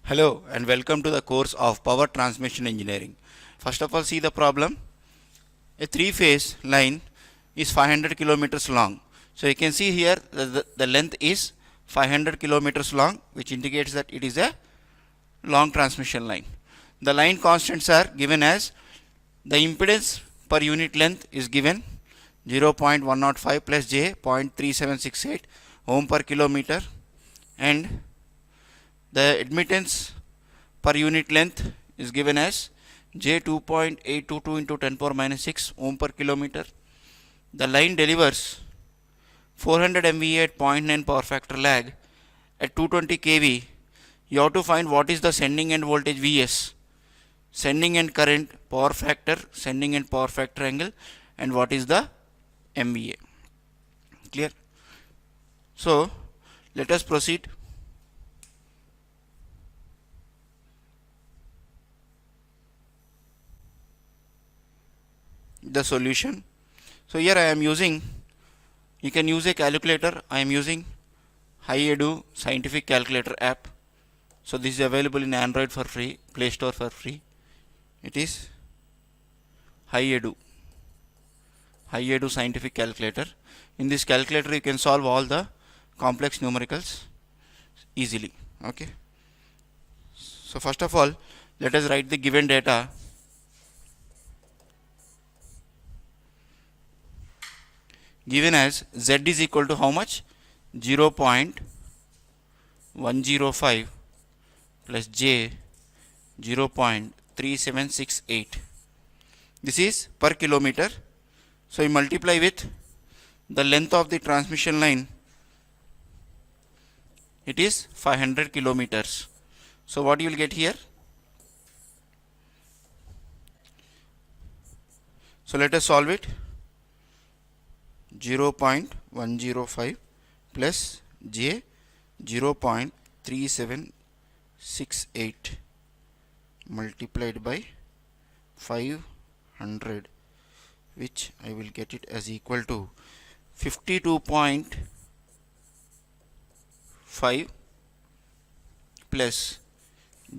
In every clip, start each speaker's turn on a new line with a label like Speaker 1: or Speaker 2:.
Speaker 1: Hello and welcome to the course of Power Transmission Engineering. First of all, see the problem. A three-phase line is 500 kilometers long. So you can see here the length is 500 kilometers long, which indicates that it is a long transmission line. The line constants are given as the impedance per unit length is given 0.105 plus j 0.3768 ohm per kilometer, and the admittance per unit length is given as J 2.822 into 10 power minus 6 ohm per kilometer. The line delivers 400 MVA at 0.9 power factor lag at 220 kV. You have to find what is the sending end voltage Vs, sending end current, power factor, sending end power factor angle, and what is the MVA. Clear? So let us proceed. The solution. So here I am using, you can use a calculator. I am using HiEdu scientific calculator app. So this is available in Android for free, Play Store for free. It is HiEdu scientific calculator. In this calculator you can solve all the complex numericals easily. Okay. So first of all, let us write the given data. Given as Z is equal to how much? 0.105 plus J 0.3768. This is per kilometer. So you multiply with the length of the transmission line. It is 500 kilometers. So what you will get here? So let us solve it. 0.105 plus J 0.3768 multiplied by 500, which I will get it as equal to 52.5 plus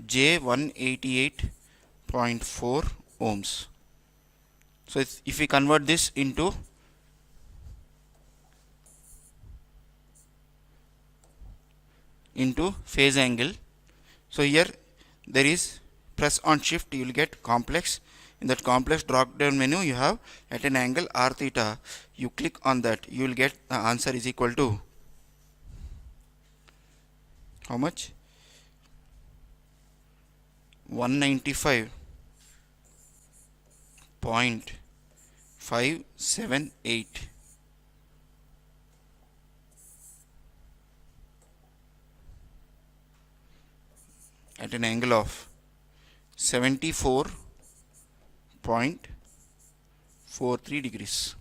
Speaker 1: J 188.4 ohms. So if we convert this into phase angle, so here there is press on shift, you will get complex. In that complex drop down menu you have at an angle r theta. You click on that, you will get the answer is equal to how much? 195.578 at an angle of 74.43 degrees.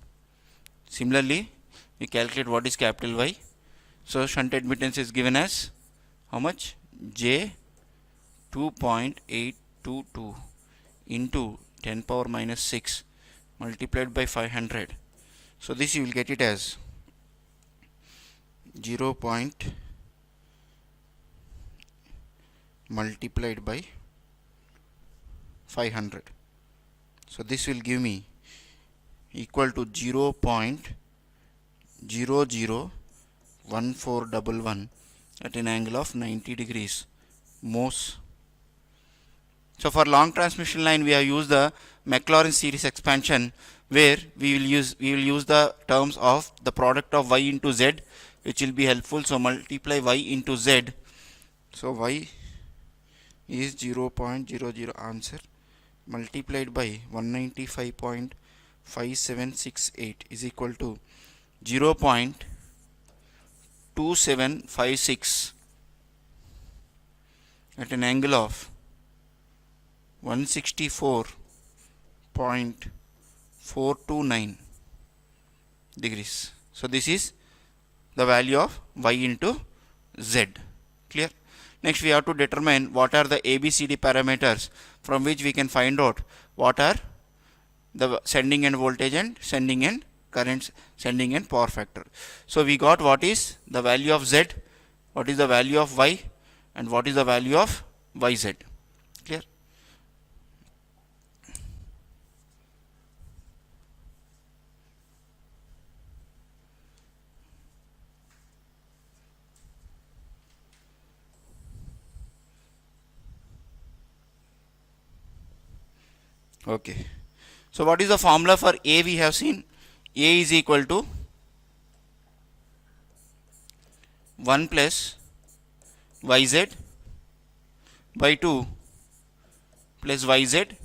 Speaker 1: Similarly, we calculate what is capital Y. So shunt admittance is given as how much? J 2.822 into 10 power minus 6 multiplied by 500. So this you will get it as 0. multiplied by 500. So this will give me equal to 0.001411 at an angle of 90 degrees Mohs. So for long transmission line we have used the Maclaurin series expansion, where we will use the terms of the product of y into z, which will be helpful. So multiply y into z. So y is 0.00 answer multiplied by 195.5768 is equal to 0.2756 at an angle of 164.429 degrees. So this is the value of y into z. Clear? Next we have to determine what are the ABCD parameters from which we can find out what are the sending end voltage and sending end currents, sending end power factor. So we got what is the value of Z, what is the value of Y, and what is the value of yz. Clear? Okay. So what is the formula for A? We have seen A is equal to 1 plus yz by 2 plus yz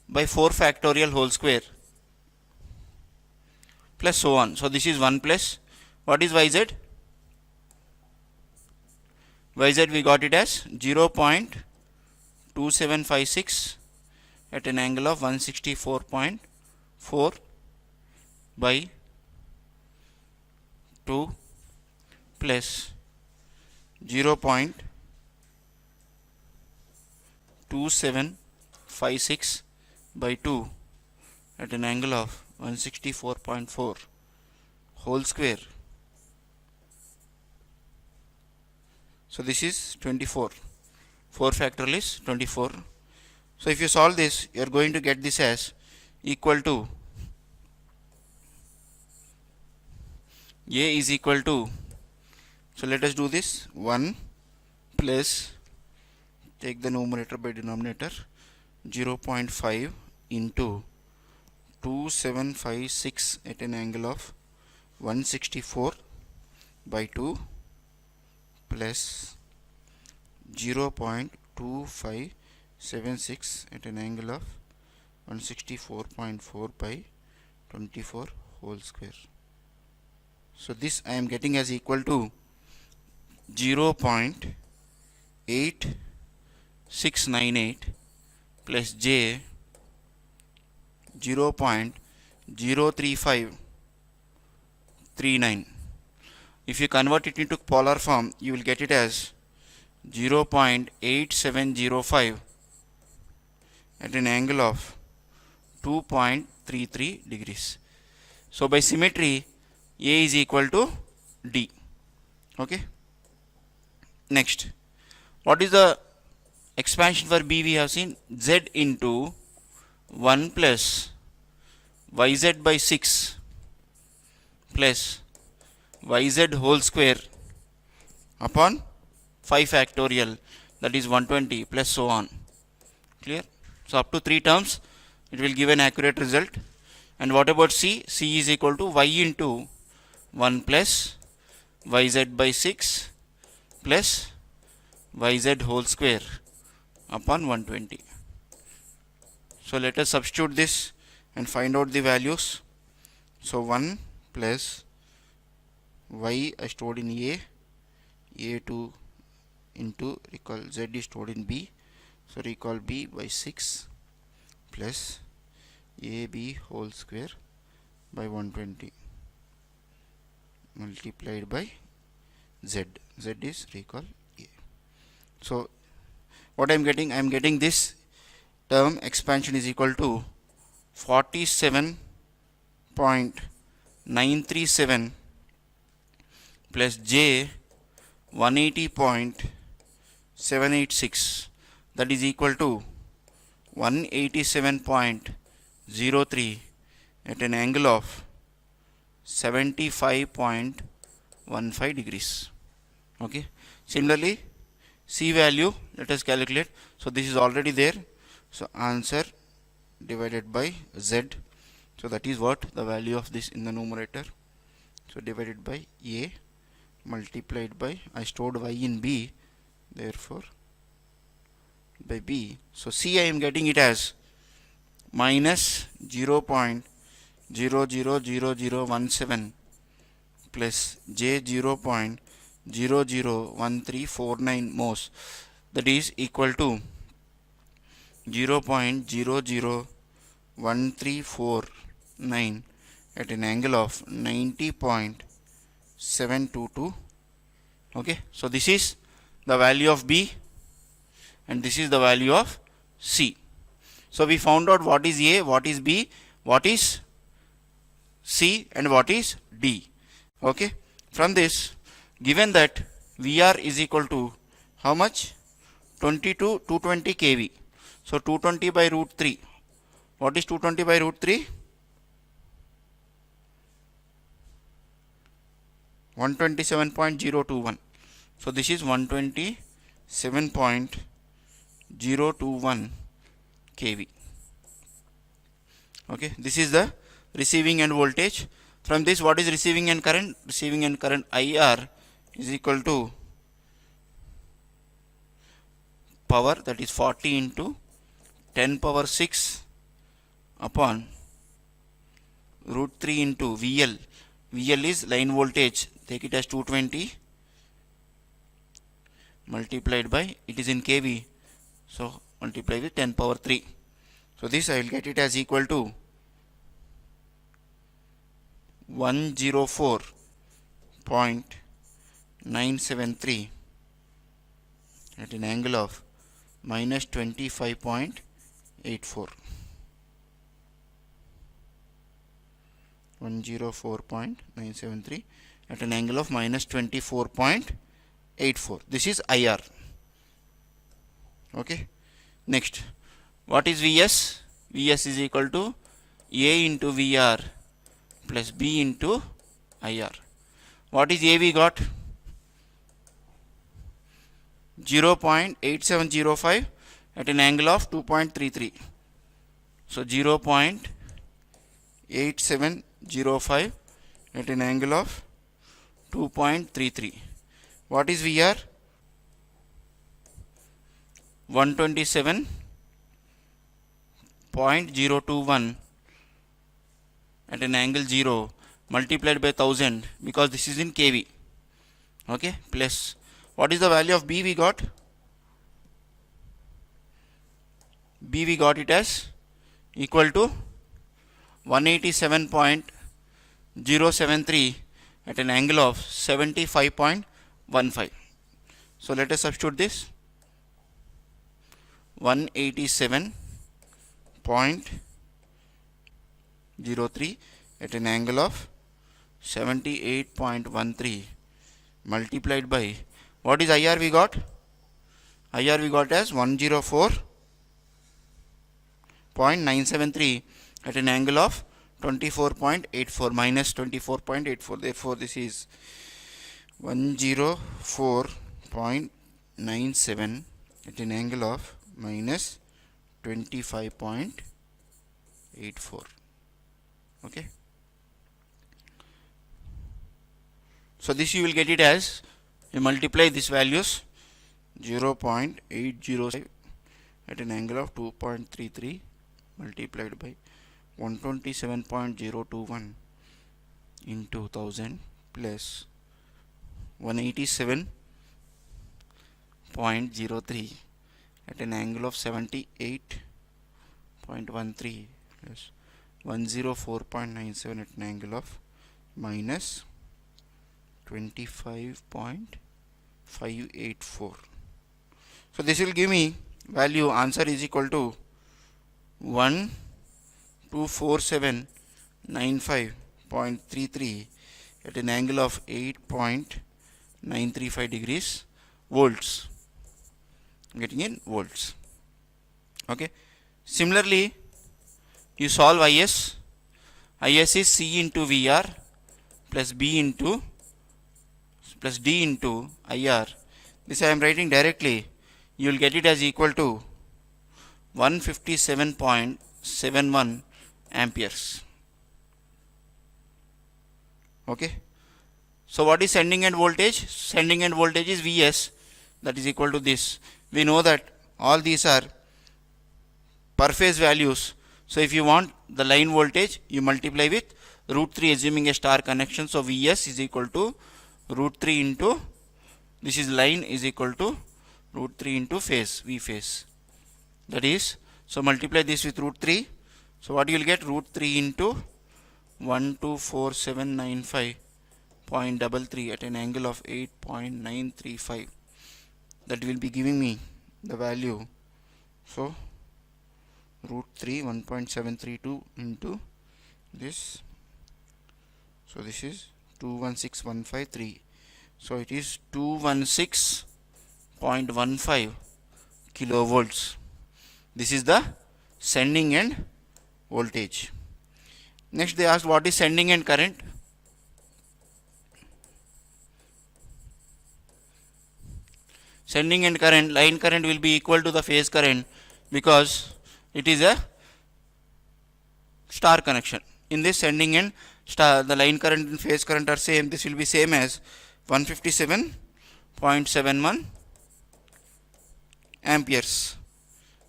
Speaker 1: by 4 factorial whole square plus so on. So this is 1 plus, what is yz? Yz we got it as 0.2756 at an angle of 164.4 by 2 plus 0.2756 by 2 at an angle of 164.4 whole square. So this is 24. 4 factorial is 24. So if you solve this, you are going to get this as equal to A is equal to, so let us do this, 1 plus, take the numerator by denominator, 0.5 into 2756 at an angle of 164 by 2 plus 0.2576 at an angle of 164.4 by 24 whole square. So this I am getting as equal to 0.8698 plus j 0.03539. If you convert it into polar form, you will get it as 0.8705 at an angle of 2.33 degrees. So by symmetry, A is equal to D. Okay. Next, what is the expansion for B? We have seen Z into 1 plus yz by 6 plus yz whole square upon 5 factorial, that is 120 plus so on. Clear? So up to 3 terms it will give an accurate result. And what about C? C is equal to y into 1 plus yz by 6 plus yz whole square upon 120. So let us substitute this and find out the values. So 1 plus y is stored in A2 into, recall z is stored in B, so recall B by 6 plus AB whole square by 120 multiplied by z. Z is recall A. So what I am getting? I am getting this term expansion is equal to 47.937 plus j 180.786, that is equal to 187.03 at an angle of 75.15 degrees. Okay. Similarly, C value, let us calculate. So this is already there. So answer divided by Z. So that is what the value of this in the numerator. So divided by A multiplied by, I stored y in B, therefore by B. So C I am getting it as minus 0.000017 plus J 0.001349 mos, that is equal to 0.001349 at an angle of 90.722. Okay, so this is the value of B and this is the value of C. So we found out what is A, what is B, what is C and what is D. Okay, from this, given that VR is equal to how much? 220 kV. So 220 by root 3. What is 220 by root 3? 127.021. So this is 127.021 kV. Okay, this is the receiving end voltage. From this, what is receiving end current? Receiving end current IR is equal to power, that is 40 into 10 power 6 upon root 3 into VL. VL is line voltage, take it as 220 multiplied by, it is in kV, so multiply with 10 power 3. So this I will get it as equal to 104.973 at an angle of minus 25.84. 104.973 at an angle of minus 24.84. This is IR. Okay. Next, what is Vs? Vs is equal to A into VR plus B into IR. What is A we got? 0.8705 at an angle of 2.33. So 0.8705 at an angle of 2.33. What is VR? 127.021 at an angle 0 multiplied by 1000, because this is in kV. Okay, plus what is the value of B we got? B we got it as equal to 187.073 at an angle of 75.15. So let us substitute this. 187.03 at an angle of 78.13 multiplied by, what is IR we got? IR we got as 104.973 at an angle of 24.84 minus 24.84. Therefore this is 104.97 at an angle of minus 25.84. Okay. So this you will get it as, you multiply these values, 0.805 at an angle of 2.33 multiplied by 127.021 into 1000 plus 187.03 at an angle of 78.13 plus 104.97 at an angle of minus 25.584. So this will give me value, answer is equal to 124795.33 at an angle of 8.935 degrees volts. Getting in volts. Okay. Similarly, you solve IS. IS is C into VR plus B into plus D into IR. This I am writing directly. You will get it as equal to 157.71 amperes. Okay. So what is sending end voltage? Sending end voltage is Vs, that is equal to this. We know that all these are per phase values. So if you want the line voltage, you multiply with root 3 assuming a star connection. So Vs is equal to root 3 into, this is line, is equal to root 3 into phase, V phase. That is, so multiply this with root 3. So what you will get? Root 3 into 124795.33 at an angle of 8.935. That will be giving me the value. So root 3 1.732 into this. So this is 216153 So it is 216.15 kilovolts. This is the sending end voltage. Next they asked what is sending end current. Sending end current, line current will be equal to the phase current because it is a star connection. In this sending end, the line current and phase current are same. This will be same as 157.71 amperes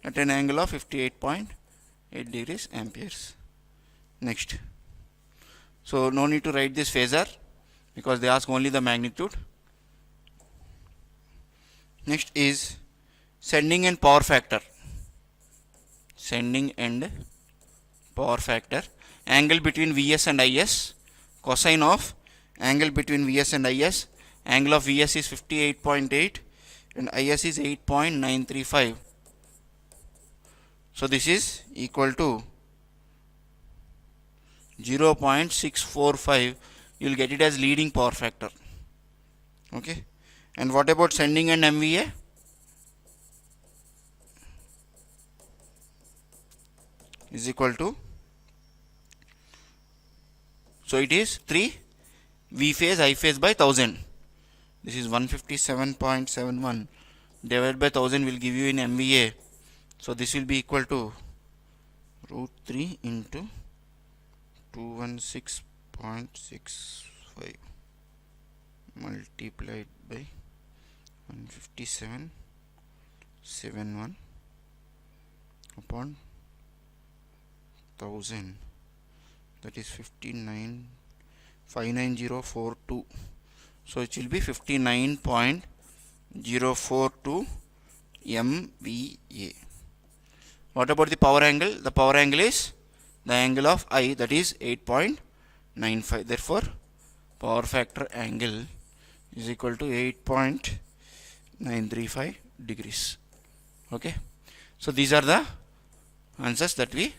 Speaker 1: at an angle of 58.8 degrees amperes. Next, so no need to write this phasor because they ask only the magnitude. Next is sending end power factor. Sending end power factor, angle between Vs and Is, cosine of angle between Vs and Is. Angle of Vs is 58.8 and Is is 8.935. So this is equal to 0.645. You will get it as leading power factor. Okay. And what about sending end MVA? Is equal to, so it is 3 V phase I phase by 1000. This is 157.71 divided by 1000 will give you in MVA. So this will be equal to root 3 into 216.65 multiplied by 157.71 upon 1000, that is 59042. So it will be 59.042 MVA. What about the power angle? The power angle is the angle of I, that is 8.95. Therefore power factor angle is equal to 8.935 degrees. Okay, so these are the answers that we